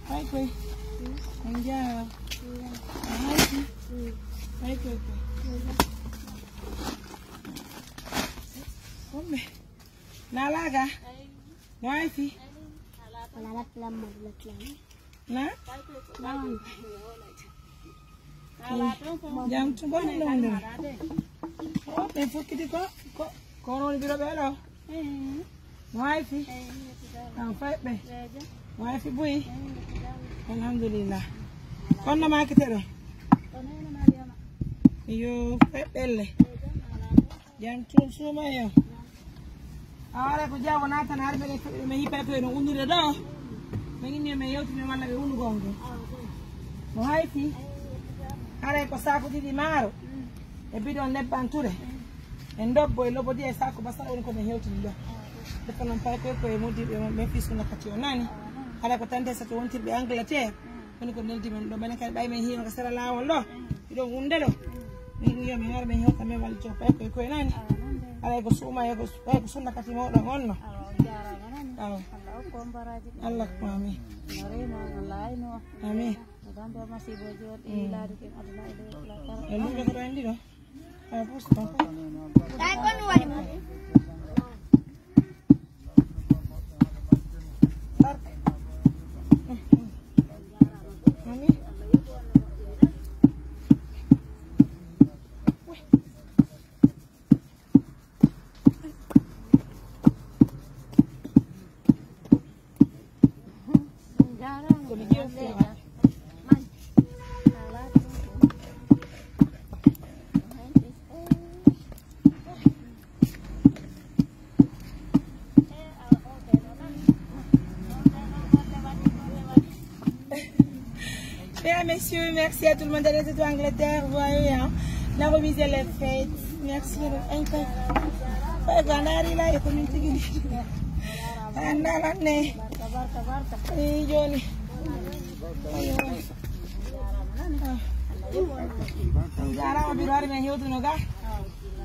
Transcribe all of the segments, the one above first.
Hai kue. Anjay. Hai kue. Come. Nalaga. Wifi. Lalat lam. Na? Jam coba nih dong. Oh, telepon kita kok kono di biro. Wifi. Fight be. Wifi boy. Alhamdulillah. Kono ma kita do. Yo, fight belle. Jam cuma yo. Ahora ko jawo nata na arbe me hi pepe no unire do. Mengini me yoti me mala be unu gongo. Wifi. Are ko sako di maro. E bidon le banture. En dobbo e lobo di e sako basa on ko me hewti do. Defa non pay ko e modi be me fisu na kati onani. Ala ko tande sa to wonti be Angleterre. Woni ko neldi men do bene kay bay me hino ko sera lawol do. Bidon hunde do. Mi yo mi har me hewta me wal to pay ko e nani. Ala ko suma e ko sunna kati mo do onno. Allah ko amin. Amin. Lu ke rendi do. Hapus to. Tai kon wali mo. Amin. Bien, messieurs, merci à tout le monde d'être de Angleterre. Voyez, hein, la remise elle est faite. Merci.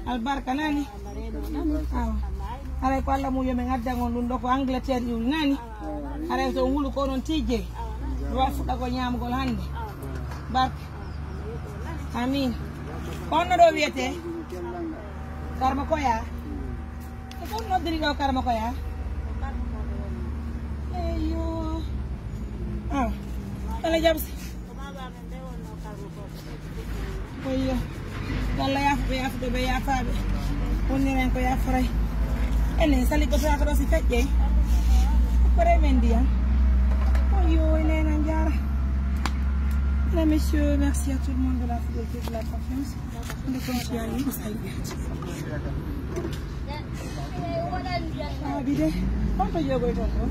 Albarka nani? Ala ko Allah mu yo men adda ngon dum do ko Angleterre yu nani? Ala to ngulu ko non tije. Wa fuda ko nyamgol hande. Bark. Amin. Kono do wiete? Karma koya. Ko no diri do karma koya. Eyo. Ah. Ala jabsi. Oyo. Walla ya fu be ya faabe. Wonni ren ko ya faray. Enen sali ko sa ko si fejje. Ko remendia. Oyo enen anjara. Mesdames, messieurs, merci à tout le monde de la fidélité, de la confiance. On est continué à lire, ça y est. Ah, bide. Quanto io vuoi tonto?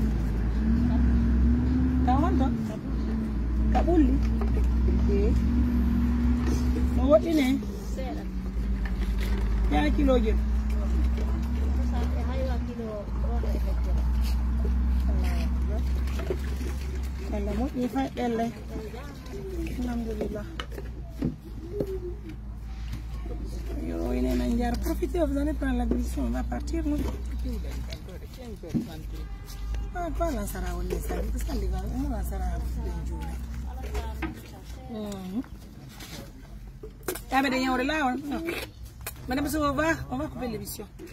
Quanto? Kabulli? Sì. Ma vuoi ne? Ya kilo je. Kalau mau ni fai belle. Alhamdulillah. Yo, il est mangiare. Profitez, vous allez prendre la mission. On va partir, nous. Pas la Sarah, on est salé. Parce qu'on est la Sarah. Ah, mais d'ailleurs, on est là. Madame, on va couper l'émission.